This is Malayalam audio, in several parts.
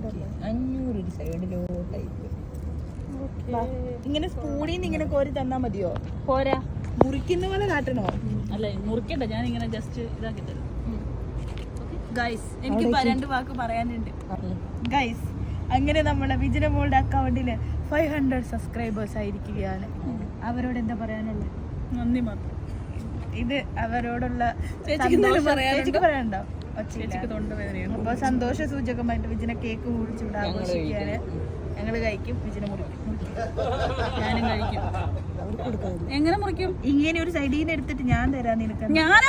500 സൈഡിലോട്ടായിട്ട് ഇങ്ങനെ സ്പൂണിൽ നിന്ന് ഇങ്ങനെ കോരി തന്നാ മതിയോ? പോരാ, മുറിക്കുന്ന പോലെ കാട്ടണോ? അല്ല മുറിക്കണ്ട, ഞാൻ ഇങ്ങനെ ജസ്റ്റ് ഇതാക്കി തരും. ഗൈസ്, എനിക്ക് 2 വാക്ക് പറയാനുണ്ട്. ഗൈസ്, അങ്ങനെ നമ്മുടെ വിജനമോളുടെ അക്കൗണ്ടില് 500 സബ്സ്ക്രൈബേഴ്സ് ആയിരിക്കുകയാണ്. അവരോട് എന്താ പറയാനുള്ളത്? നന്ദി മാത്രം. ഇത് അവരോടുള്ള ചേച്ചിക്ക് പറയാനുണ്ടോ? ചേച്ചിക്ക് തൊണ്ടവേദനയാണ്. അപ്പൊ സന്തോഷ സൂചകമായിട്ട് വിജന കേക്ക് മുറിച്ചിവിടെ ആഘോഷിക്കുകയാണ്. ഞങ്ങള് കഴിക്കും, വിജന മുറിക്കും. ഞാനും കഴിക്കും. എങ്ങനെ മുറിക്കും? ഇങ്ങനെ ഒരു സൈഡിൽ നിന്ന് എടുത്തിട്ട് ഞാൻ തരാൻ നിനക്ക്. ഞാനാ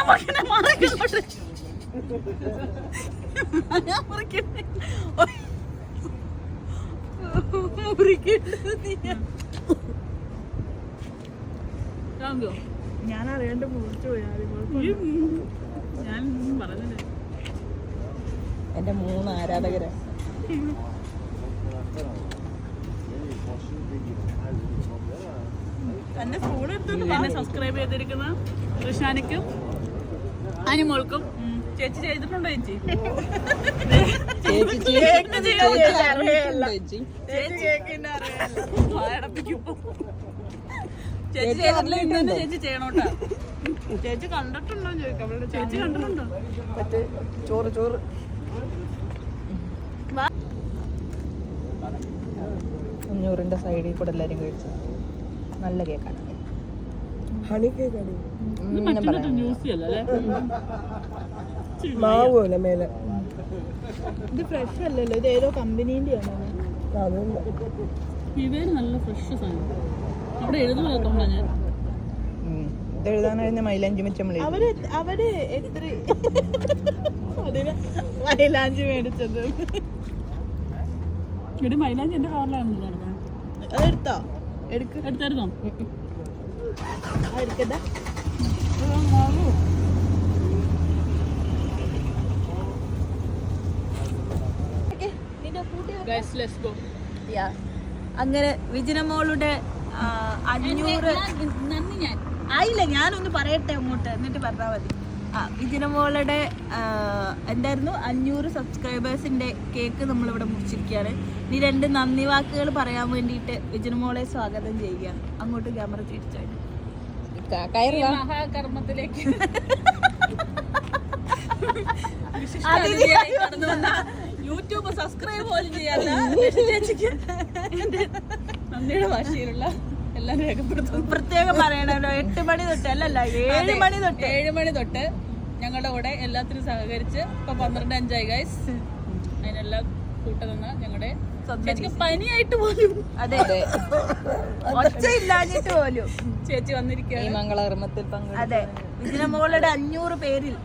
ഞാൻ അറിയാണ്ട് മുറിച്ചു പോയി. ഞാൻ പറഞ്ഞില്ലേ, എന്റെ 3 ആരാധകരെ. എന്നെ സബ്സ്ക്രൈബ് ചെയ്തിരിക്കുന്ന കൃഷ്ണാനിക്കും അനിമോൾക്കും. ചേച്ചി ചെയ്തിട്ടുണ്ടോ? ചേച്ചി ചേച്ചി ചെയ്തിട്ടില്ല, ഇന്ന് ചേച്ചി ചെയ്യണോട്ടാ. ചേച്ചി കണ്ടിട്ടുണ്ടോ ചോദിക്കാം. ചേച്ചി കണ്ടിട്ടുണ്ടോ? മറ്റേ ചോറ് 500 സൈഡിൽ കൂടെ എല്ലാരും കഴിച്ചു. നല്ല കേക്കാണ്. ഹണി കേക്കാണ്. മാവൂല മേലെ. ഇത് ഫ്രഷ് അല്ലല്ലോ, ഇത് ഏതോ കമ്പനീന്റെ ആണ്. ഇവര് നല്ല ഫ്രഷ് സാധനം. അവിടെ എഴുതുന്നതുകൊണ്ടാ ഞാൻ ഇത് എഴുതാനായിരുന്നു മൈലാഞ്ചി വെച്ചമ്മളെ. അവര് എത്ര മൈലാഞ്ചി മേടിച്ചത്? ഇവിടെ മൈലാഞ്ചി എന്റെ കാറിലാണല്ലോ. അതെടുത്തോ? എടുത്തായിരുന്നോ? എടുക്കട്ടെ. അങ്ങനെ വിജനമോളുടെ 500 നന്ദി. ഞാൻ ആയില്ല, ഞാനൊന്ന് പറയട്ടെ അങ്ങോട്ട്, എന്നിട്ട് പറഞ്ഞാൽ മതി. വിജനമോളുടെ എന്തായിരുന്നു 500 സബ്സ്ക്രൈബേഴ്സിന്റെ കേക്ക് നമ്മളിവിടെ മുറിച്ചിരിക്കുകയാണ്. ഇനി 2 നന്ദി വാക്കുകൾ പറയാൻ വേണ്ടിയിട്ട് വിജനമോളെ സ്വാഗതം ചെയ്യുകയാണ്. അങ്ങോട്ട് ക്യാമറ തിരിച്ചായിട്ട് മഹാകർമ്മത്തിലേക്ക് കടന്നു വന്ന യൂട്യൂബ് സബ്സ്ക്രൈബ് പോലും ചെയ്യാത്ത ചേച്ചിക്ക് നന്ദിയുടെ ഭാഷയിലുള്ള എല്ലാം രേഖപ്പെടുത്തുന്നു. പ്രത്യേകം പറയണല്ലോ, 8 മണി തൊട്ട് അല്ലല്ല 7 മണി തൊട്ട് ഞങ്ങളുടെ കൂടെ എല്ലാത്തിനും സഹകരിച്ച് ഇപ്പൊ 12:05 ഗൈസ്. അതിനെല്ലാം കൂട്ടുന്ന ഞങ്ങളുടെ ചേച്ചിക്ക് പനിയായിട്ട് പോലും, അതെ ഒച്ച ഇല്ലാഞ്ഞിട്ട് പോലും ചേച്ചി വന്നിരിക്കുകയാണ് ഈ മംഗളകർമ്മത്തിൽ പങ്കെടുത്തു. അതെ, വിജനമോളുടെ 500 പേരിൽ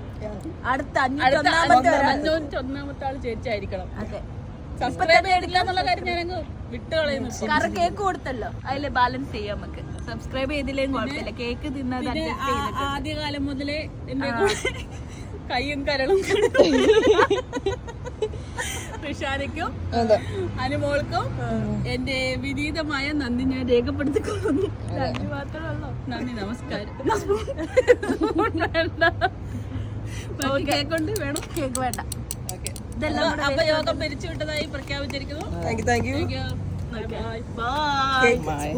അടുത്ത 501ാമത്തെ ആള് ചേച്ചി ആയിരിക്കണം. അതെ, സബ്സ്ക്രൈബ് ചെയ്തില്ല എന്നുള്ള കാര്യം ഞാനങ്ങ് വിട്ട് കളയുന്നു. കാരണം കേക്ക് കൊടുത്തല്ലോ, അതില് ബാലൻസ് ചെയ്യാം നമുക്ക്. സബ്സ്ക്രൈബ് ചെയ്തില്ലേലും കുഴപ്പമില്ല, കേക്ക് തിന്നത് ആദ്യകാലം മുതലേ എന്റെ കയ്യും കരളും ഋഷാനിക്കും അനുമോൾക്കും എന്റെ വിനീതമായ നന്ദി ഞാൻ രേഖപ്പെടുത്തിക്കൊള്ളുന്നു. നന്ദി മാത്രമല്ലോ, നന്ദി, നമസ്കാരം. കേക്കുണ്ട്, വേണം? കേക്ക് വേണ്ട. അപ്പൊ യോഗം പിരിച്ചുവിട്ടതായി പ്രഖ്യാപിച്ചിരിക്കുന്നു. Thank you. ബൈ.